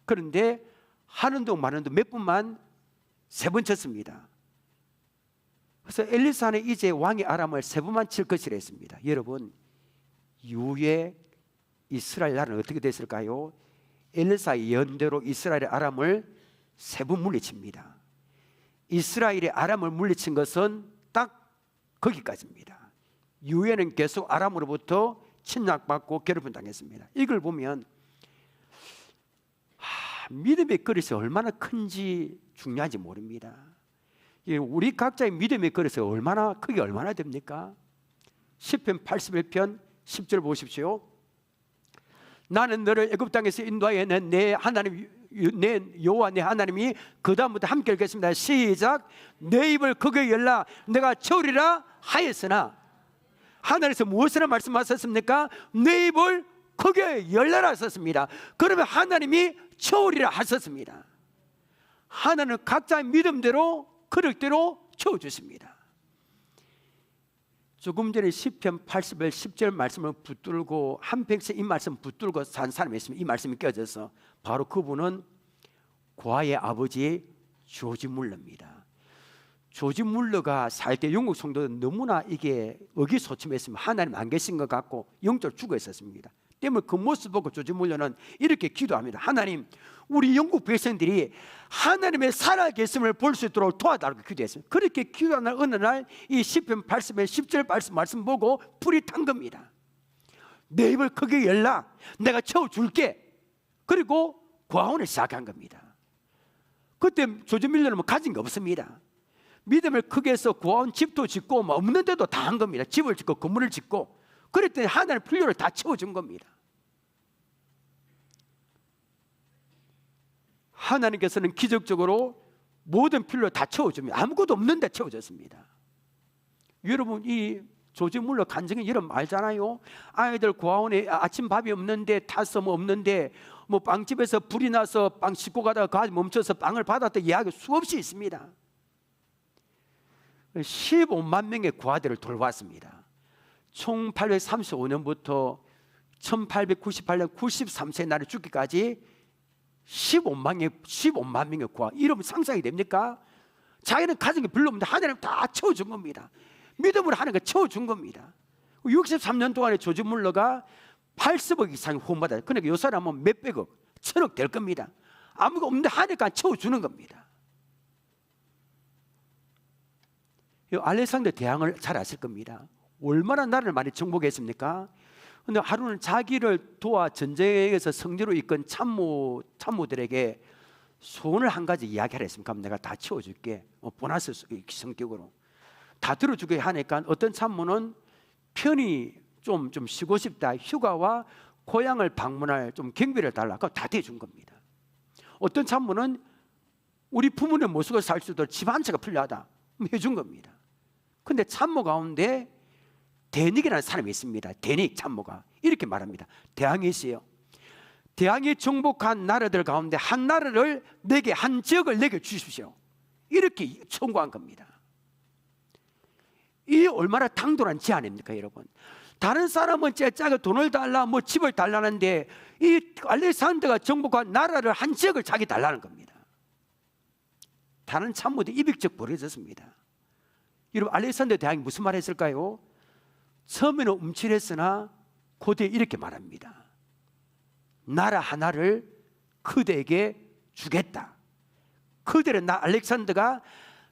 그런데 하는 동 마는 동 몇 분만? 3번 쳤습니다. 그래서 엘리사는 이제 왕의 아람을 3번만 칠 것이라 했습니다. 여러분, 이후에 이스라엘 나라는 어떻게 됐을까요? 엘리사의 연대로 이스라엘의 아람을 3번 물리칩니다. 이스라엘의 아람을 물리친 것은 딱 거기까지입니다. 이후에는 계속 아람으로부터 침략받고 괴롭힘 당했습니다. 이걸 보면 믿음의 그릇이 얼마나 큰지 중요한지 모릅니다. 우리 각자의 믿음의 그릇이 얼마나 크게 얼마나 됩니까? 시편 81편 10절 보십시오. 나는 너를 애굽 땅에서 인도하여 내 하나님 내 여호와 내 하나님이 그 다음부터 함께 읽겠습니다. 시작. 내 입을 크게 열라 내가 채우리라 하였으나. 하나님께서 무엇이라 말씀하셨습니까? 내 입을 크게 열라라 하셨습니다. 그러면 하나님이 채우리라 하셨습니다. 하나님은 각자의 믿음대로 그릇대로 채워주십니다. 조금 전에 시편 80편 10절 말씀을 붙들고 한 백세 이 말씀 붙들고 산 사람이 있으면 이 말씀이 껴져서 바로 그분은 고아의 아버지 조지 물러입니다. 조지 물러가 살 때 영국 성도는 너무나 이게 의기소침했으면 하나님 안 계신 것 같고 영적으로 죽어 있었습니다. 때문에 그 모습 보고 조지 물러는 이렇게 기도합니다. 하나님, 우리 영국 백성들이 하나님의 살아계심을 볼 수 있도록 도와달라고 기도했습니다. 그렇게 기도하는 어느 날 이 시편 80편 10절 말씀 보고 불이 탄 겁니다. 내 입을 크게 열라 내가 채워줄게. 그리고 고아원을 시작한 겁니다. 그때 조지 밀러는 뭐 가진 게 없습니다. 믿음을 크게 해서 고아원 집도 짓고 뭐 없는 데도 다 한 겁니다. 집을 짓고 건물을 짓고 그랬더니 하나님의 필요를 다 채워준 겁니다. 하나님께서는 기적적으로 모든 필요를 다 채워줍니다. 아무것도 없는데 채워졌습니다. 여러분, 이 조지 물러 간증이 이런 말잖아요. 아이들 고아원에 아침 밥이 없는데 타서 뭐 없는데 뭐 빵집에서 불이 나서 빵 싣고 가다가 가지 멈춰서 빵을 받았던 이야기 수없이 있습니다. 15만 명의 고아들을 돌봤습니다. 총 835년부터 1898년 93세 날에 죽기까지 15만 명의 구원. 이러면 상상이 됩니까? 자기는 가정이 별로 없는데 하나님 다 채워준 겁니다. 믿음으로 하나님과 채워준 겁니다. 63년 동안에 조지 물러가 80억 이상 후원받아요. 그러니까 요 사람은 몇백억, 천억 될 겁니다. 아무것도 없는데 하니까 채워주는 겁니다. 이 알렉산더 대왕을 잘 아실 겁니다. 얼마나 나라를 많이 정복했습니까? 근데 하루는 자기를 도와 전쟁에서 성리로 이끈 참모들에게 소원을 한 가지 이야기하라 했습니다. 그럼 내가 다 채워줄게. 보너스 성격으로 다 들어주게 하니까 어떤 참모는 편히 좀 쉬고 싶다, 휴가와 고향을 방문할 좀 경비를 달라. 그거 다 대준 겁니다. 어떤 참모는 우리 부모님 모시고 살 수 있도록 집 한 채가 필요하다, 해준 겁니다. 근데 참모 가운데 대닉이라는 사람이 있습니다. 대닉 참모가 이렇게 말합니다. 대왕이시여, 대왕이 정복한 나라들 가운데 한 나라를 내게, 한 지역을 내게 주십시오. 이렇게 청구한 겁니다. 이 얼마나 당돌한 제안입니까, 여러분? 다른 사람은 짜게 돈을 달라, 뭐 집을 달라는데 이 알렉산더가 정복한 나라를, 한 지역을 자기 달라는 겁니다. 다른 참모들이 입익적 벌어졌습니다. 여러분, 알렉산더 대왕이 무슨 말 했을까요? 처음에는 움찔했으나 고대 이렇게 말합니다. 나라 하나를 그대에게 주겠다. 그대는 알렉산더가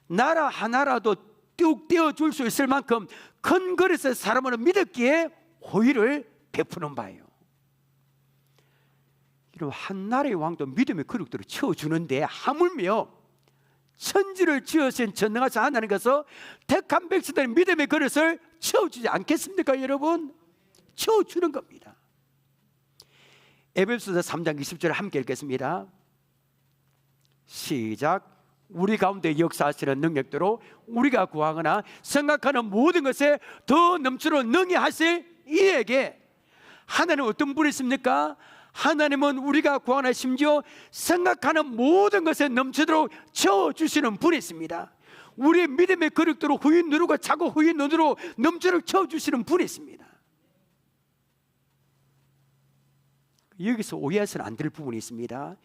나라 하나라도 뚝 떼어줄 수 있을 만큼 큰 그릇의 사람으로 믿었기에 호의를 베푸는 바예요. 여러분, 한 나라의 왕도 믿음의 그릇들을 채워주는데 하물며 천지를 지으신 전능하신 하나님께서 택한 백성들의 믿음의 그릇을 채워주지 않겠습니까, 여러분? 채워주는 겁니다. 에베소서 3장 20절을 함께 읽겠습니다. 시작. 우리 가운데 역사하시는 능력대로 우리가 구하거나 생각하는 모든 것에 더 넘치도록 능히 하실 이에게. 하나님은 어떤 분이십니까? 하나님은 우리가 구하나 심지어 생각하는 모든 것에 넘치도록 채워주시는 분이십니다. 우리의 믿음의 그릇대로 후인 누르고 차고 후인 누르고 넘치도록 채워주시는 분이십니다. 여기서 오해해서는 안 될 부분이 있습니다.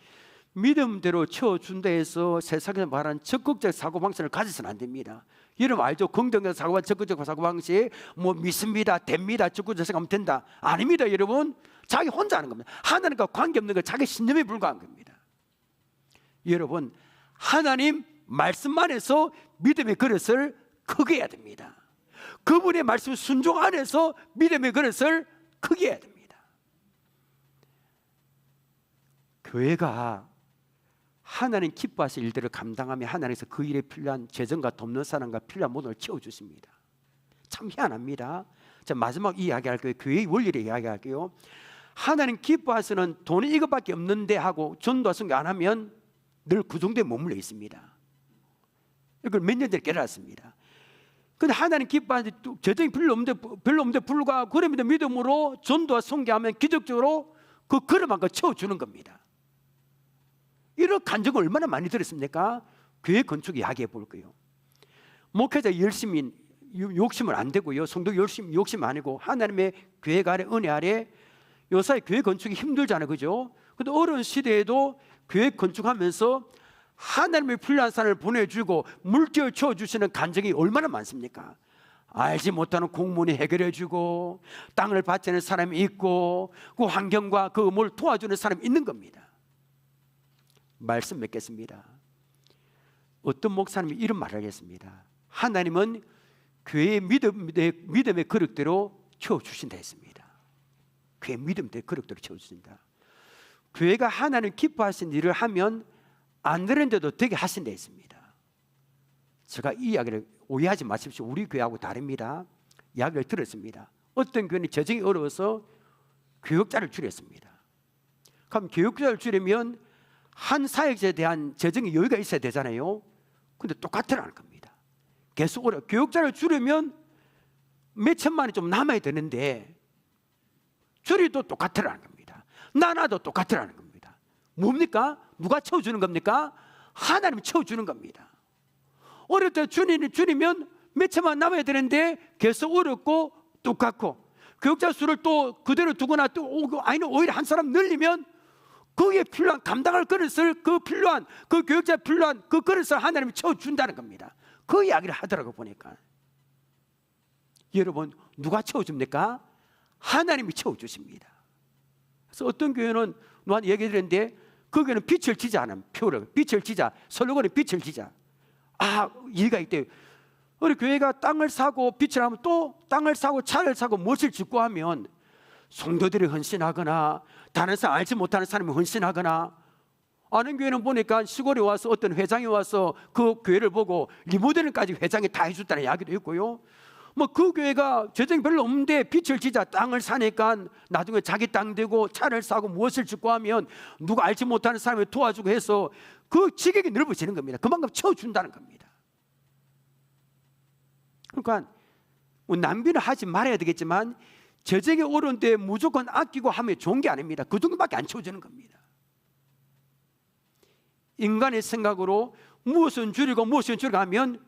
믿음대로 채워준다 해서 세상에서 말하는 적극적 사고방식을 가져서는 안 됩니다. 여러분 알죠? 긍정적 사고방식, 적극적 사고방식, 뭐 믿습니다, 됩니다, 적극적 생각하면 된다. 아닙니다, 여러분. 자기 혼자 하는 겁니다. 하나님과 관계없는 거 자기 신념에 불과한 겁니다. 여러분, 하나님 말씀만 해서 믿음의 그릇을 크게 해야 됩니다. 그분의 말씀 순종 안에서 믿음의 그릇을 크게 해야 됩니다. 교회가 하나님 기뻐하실 일들을 감당하며 하나님께서 그 일에 필요한 재정과 돕는 사람과 필요한 모든 걸 채워주십니다. 참 희한합니다. 자, 마지막 이야기할게요. 교회의 원리를 이야기할게요. 하나님 기뻐하시는 돈이 이것밖에 없는데 하고 전도와 선교 안 하면 늘 그 정도에 머물러 있습니다. 이걸 몇 년 전에 깨달았습니다. 근데 하나님 기뻐하시는 재정이 별로 없는데 불구하고 그럼에도 믿음으로 전도와 선교하면 기적적으로 그 그릇만큼 채워주는 겁니다. 이런 간증을 얼마나 많이 들었습니까? 교회 건축 이야기해 볼게요. 목회자 열심히 욕심은 안 되고요, 성도 욕심 아니고 하나님의 교회가 아래 은혜 아래 요사이 교회 건축이 힘들잖아요, 그죠? 근데 어려운 시대에도 교회 건축하면서 하나님의 필요한 사람을 보내주고 물결 채워주시는 간증이 얼마나 많습니까? 알지 못하는 공무원이 해결해주고 땅을 바치는 사람이 있고 그 환경과 그 뭘 도와주는 사람이 있는 겁니다. 말씀 맺겠습니다. 어떤 목사님이 이런 말을 하겠습니다. 하나님은 교회의 믿음의 그릇대로 채워주신다 했습니다. 교회의 믿음의 그릇대로 채워주신다. 교회가 하나님 기뻐하신 일을 하면 안 되는데도 되게 하신다 했습니다. 제가 이 이야기를 오해하지 마십시오. 우리 교회하고 다릅니다. 이야기를 들었습니다. 어떤 교회는 재정이 어려워서 교육자를 줄였습니다. 그럼 교육자를 줄이면 한 사역자에 대한 재정의 여유가 있어야 되잖아요. 근데 똑같으라는 겁니다. 계속 어려. 교육자를 줄이면 몇 천만 원이 좀 남아야 되는데 줄여도 똑같으라는 겁니다. 나눠도 똑같으라는 겁니다. 뭡니까? 누가 채워주는 겁니까? 하나님이 채워주는 겁니다. 어릴 때 줄이면 몇 천만 원 남아야 되는데 계속 어렵고 똑같고, 교육자 수를 또 그대로 두거나 또 아니면 오히려 한 사람 늘리면 거기에 필요한 감당할 그릇을, 그 필요한 그 교육자에 필요한 그 그릇을 하나님이 채워준다는 겁니다. 그 이야기를 하더라고 보니까. 여러분, 누가 채워줍니까? 하나님이 채워주십니다. 그래서 어떤 교회는 누가 얘기 드렸는데 그 교회는 빛을 지자 하는 표를, 빛을 지자, 슬로건은 빛을 지자. 아, 이해가 있대요. 우리 교회가 땅을 사고 빛을 하면 또 땅을 사고 차를 사고 무엇을 짓고 하면 성도들이 헌신하거나 다른 사람, 알지 못하는 사람이 헌신하거나, 아는 교회는 보니까 시골에 와서 어떤 회장이 와서 그 교회를 보고 리모델링까지 회장이 다 해줬다는 이야기도 있고요. 뭐 그 교회가 재정이 별로 없는데 빛을 지자 땅을 사니까 나중에 자기 땅 되고 차를 사고 무엇을 짓고 하면 누가 알지 못하는 사람이 도와주고 해서 그 지경이 넓어지는 겁니다. 그만큼 채워준다는 겁니다. 그러니까 뭐 낭비는 하지 말아야 되겠지만 재정이 어려운데 무조건 아끼고 하면 좋은 게 아닙니다. 그 정도밖에 안 채워주는 겁니다. 인간의 생각으로 무엇은 줄이고 무엇은 줄이고 하면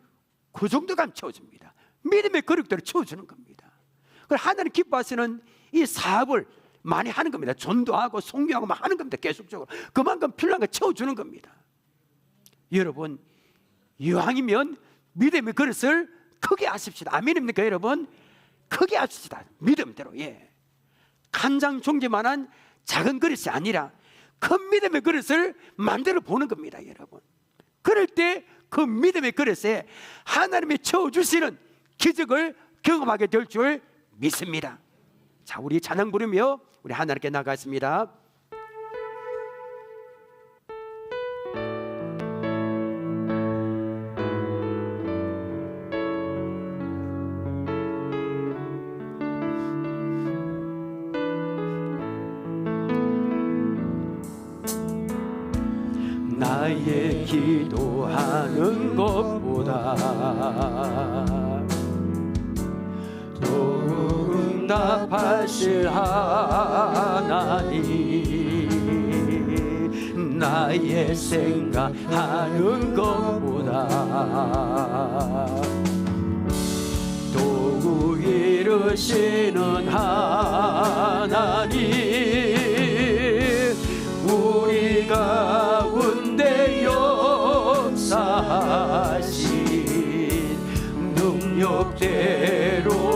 그 정도가 채워집니다. 믿음의 그릇대로 채워주는 겁니다. 그래서 하나님 기뻐하시는 이 사업을 많이 하는 겁니다. 전도하고 성교하고 막 하는 겁니다. 계속적으로 그만큼 필요한 거 채워주는 겁니다. 여러분, 이왕이면 믿음의 그릇을 크게 하십시다. 아멘입니까 여러분? 크게 합시다. 믿음대로. 예. 간장 종지만한 작은 그릇이 아니라 큰 믿음의 그릇을 만들어 보는 겁니다 여러분. 그럴 때 그 믿음의 그릇에 하나님이 채워주시는 기적을 경험하게 될 줄 믿습니다. 자, 우리 찬양 부르며 우리 하나님께 나가겠습니다. 나의 기도하는 것보다 또 응답하실 하나님, 나의 생각하는 것보다 또 이루시는 하나님, 우리 가운데 역사하신 능력대로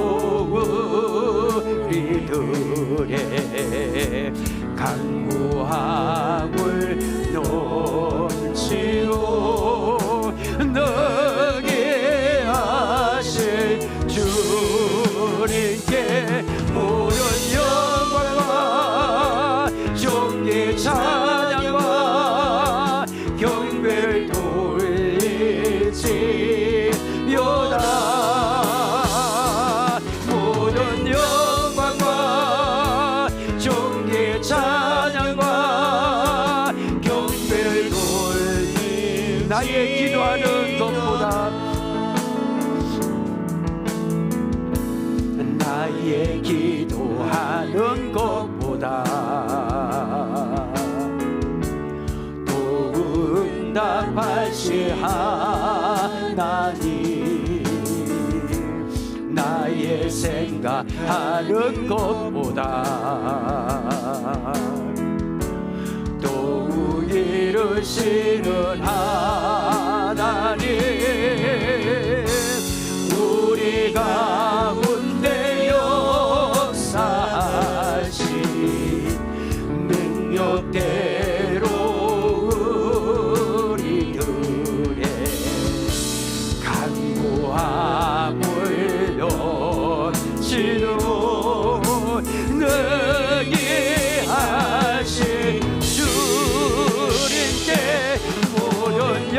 우리들의 간구함을 넘치고 너게 하실 주님께 모든 영광과 존귀 찬양과 경배를 돌리지어다. 모든 영광과 존귀 찬양과 경배를 돌리 나의 기도하는 것보다 나의 기도하는 것보다 또 응답하실 하나님, 나의 생각하는 것보다 또 이루시는 하나님, 우리 가운데 역사하신 능력대로 우리들의 간구함을 넘치도록 너게 하신 주님께 모든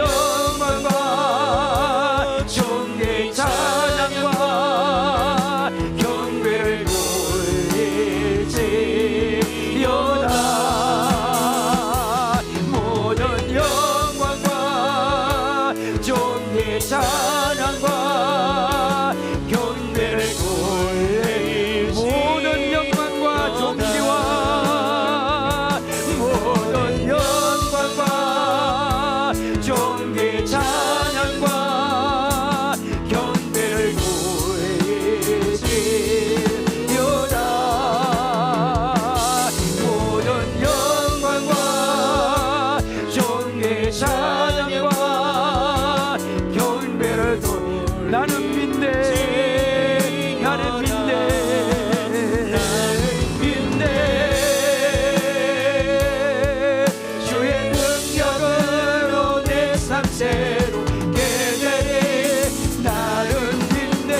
나는 믿네, 나는 믿네, 믿네. 주의 능력으로 내 삶 새롭게 되리. 나는 믿네.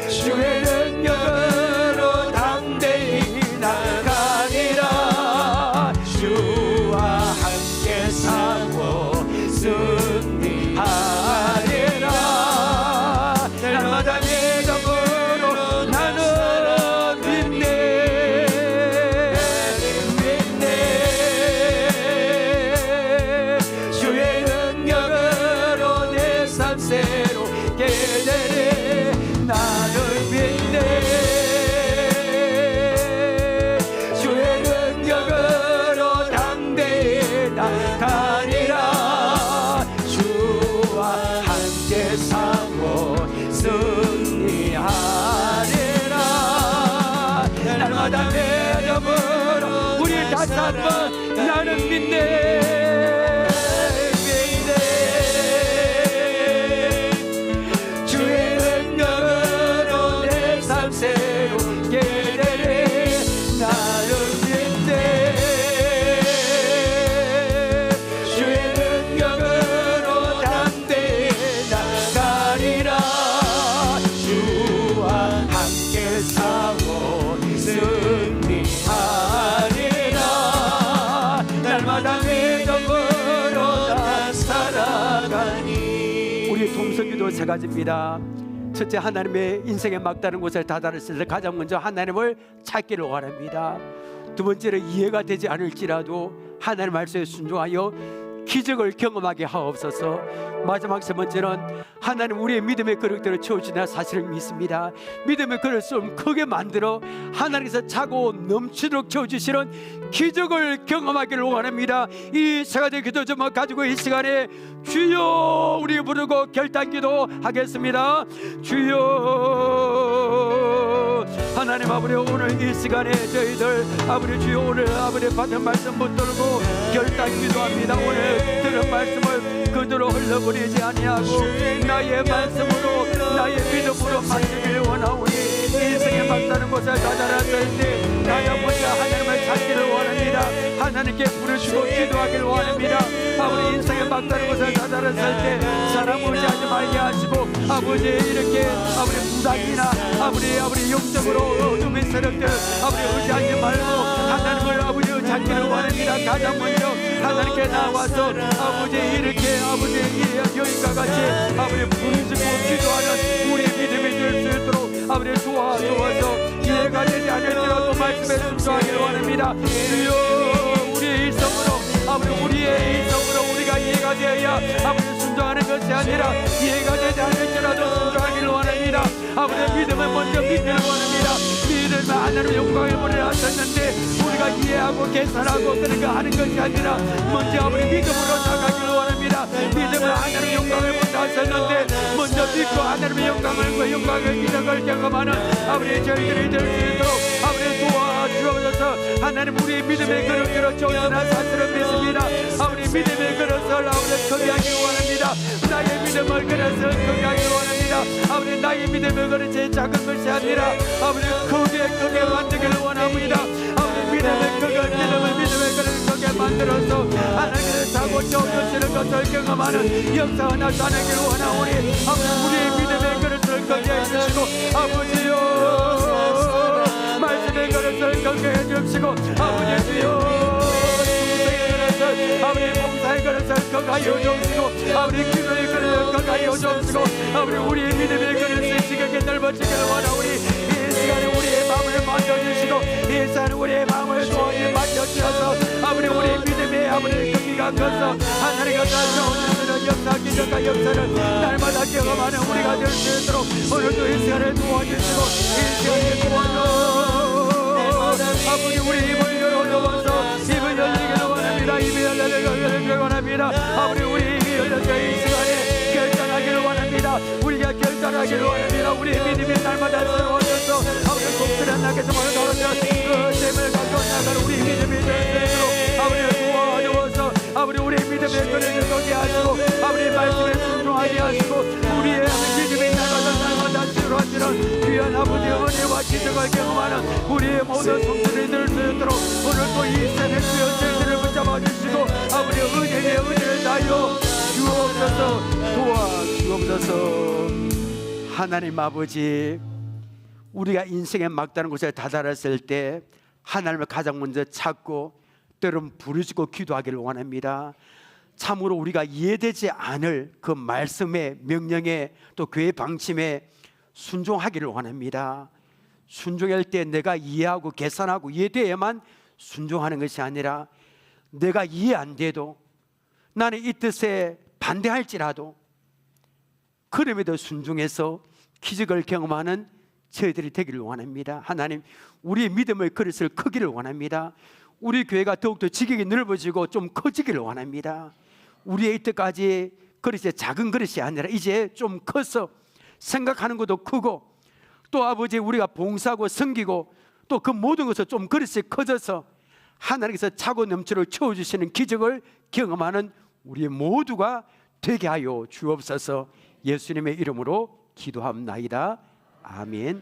주의 능력으로 담대히 나가리라. 주와 함께 싸워 승리하리라. 날마다 믿음으로 나는 믿네, 믿네. 주의 능력으로 내 삶 새롭게 되리. 나는 믿네. 주의 능력으로 담대히 나가리라. 주와 함께 싸워 승리하리라. 날마다 믿음으로 우리 다시 한번 나는 믿네, 믿네. 주의 능력으로 내 삶 새롭게 되리. 나는 믿네. 주의 능력으로 담대히 나가리라. 주와 함께 싸워 승리하리라. 날마다 믿음으로 나 살아가니. 우리 동서기도 세 가지입니다. 첫째, 하나님의 인생의 막다른 곳을 다다랐을 때 가장 먼저 하나님을 찾기를 원합니다. 두 번째로, 이해가 되지 않을지라도 하나님 말씀에 순종하여 기적을 경험하게 하옵소서. 마지막 세 번째는, 하나님 우리의 믿음의 그릇들을 채워주나 사실을 믿습니다. 믿음의 그릇을 좀 크게 만들어 하나님께서 차고 넘치도록 채워주시는 기적을 경험하기를 원합니다. 이 세 가지 기도 좀 가지고 이 시간에 주여 우리 부르고 결단기도 하겠습니다. 주여. 하나님 아버지, 오늘 이 시간에 저희들 아버지 주여 오늘 아버지 받은 말씀 붙들고 결단기도합니다. 오늘 들은 말씀을 그대로 흘러버리지 아니하고 나의 말씀으로 나의 믿음으로 만들기를 원하오니 인생의 막다른 곳을 다다랐을 때 나는 먼저 하나님을 찾기를 원합니다. 하나님께 부르시고 기도하기를 원합니다. 아버지 인생의 막다른 곳을 다다랐을 때 사람 의지하지 말게 하시고 아버지 이렇게 아버지 부당이나 아버지 영적으로 어둠의 세력들 아버지 의지하지 말고 하나님을 아버지 찾기를 원합니다. 가장 먼저 하나님께 나와서 아버지 이렇게 아버지 여인과 같이 아버지 부르시고 기도하는 우리 믿음이 될 수 있도록 아버지 도와주어서 이해가 되지 않을지라도 말씀에 순종하기를 원합니다. 주여 우리의 일성으로 아버지 우리의 일성으로 우리가 이해가 되어야 아버지 순종하는 것이 아니라 이해가 되지 않을지라도 순종하기를 원합니다. 아버지 믿음을 먼저 믿기를 원합니다. 믿으면 하나님의 영광을 보내셨는데 우리가 이해하고 계산하고 그런 거 하는 것이 아니라 먼저 아버지 믿음으로 나가기를 원합니다. 믿음은 하나님의 영광을 보내셨는데 먼저 믿고 하나님의 영광을 기적을 경험하는 아버지 저희들이 될 수 있도록 아버지 도와주옵소서. 하나님 우리 믿음의 그릇들을 조선한 사실을 믿습니다. 아버지 믿음의 그릇을 아버지 거기하기를 원합니다. 나의 믿음을 그릇을 거기하기를 원합니다. 아버지 나의 믿음의 그릇이 작은 것이 아니라 아버지 크게 만들기를 원합니다. 아버지 믿음의 그릇을 크게 만들어서 하나님께서 사고 채워주시는 것을 경험하는 역사가 나타나기를 원하오니 아버지 우리의 믿음의 그릇을 거기해 주시고 아버지요 말씀의 그릇을 거기해 주시고 아버지 주여 아버지 봉사의 그릇을 거기하여 주시고 아버지 기도의 그릇을 거기하여 주시고 아버지 우리의 믿음의 그릇을 지극히 넓어지기를 원하오니 이 시간에 우리의 마음을 만져주시고 이 시간에 우리의 마음을 소원히 만져주셔서 아버지 우리의 믿음의 아버지 크기가 커서 하나님과 나타오시는 역사 기적과 역사를 날마다 경험하는 우리가 될 수 있도록 오늘도 이 시간에 도와주시고 이 시간에 도와줘 아버지 우리 입을 열어놓아서 입을 열리기를 원합니다. 입을 열리기를 원합니다. 아버지 우리 입이 열려서 이 시간에 결단하기를 원합니다. 우리가 결단하기를 원합니다. 우리 믿음이 날마다 새로워져서 아버지 독수리한 낙에서 멀어져서 그 셈을 갖고 나가는 우리 믿음이 될 수 있도록 아버지 도와주어서 아버지 우리 믿음의 그릇을 거기 하시고 아버지 말씀의 경험하는 귀한 아버지의 은혜와 기적을 경험하는 우리의 모든 성도들을 되도록 오늘도 이 새벽 주여 저희들을 붙잡아 주시고 아버지의 은혜를 다하여 주옵소서, 도와주옵소서. 하나님 아버지, 우리가 인생의 막다른 곳에 다다랐을 때 하나님을 가장 먼저 찾고 때로는 부르짖고 기도하기를 원합니다. 참으로 우리가 이해되지 않을 그 말씀의 명령에 또 교회 방침에 순종하기를 원합니다. 순종할 때 내가 이해하고 계산하고 이해돼야만 순종하는 것이 아니라 내가 이해 안 돼도 나는 이 뜻에 반대할지라도 그럼에도 순종해서 기적을 경험하는 저희들이 되기를 원합니다. 하나님, 우리의 믿음의 그릇을 크기를 원합니다. 우리 교회가 더욱더 지경이 넓어지고 좀 커지기를 원합니다. 우리의 이때까지 그릇이 작은 그릇이 아니라 이제 좀 커서 생각하는 것도 크고 또 아버지 우리가 봉사하고 섬기고 또 그 모든 것을 좀 그릇이 커져서 하나님께서 차고 넘치를 채워주시는 기적을 경험하는 우리 모두가 되게 하여 주옵소서. 예수님의 이름으로 기도합나이다. 아멘.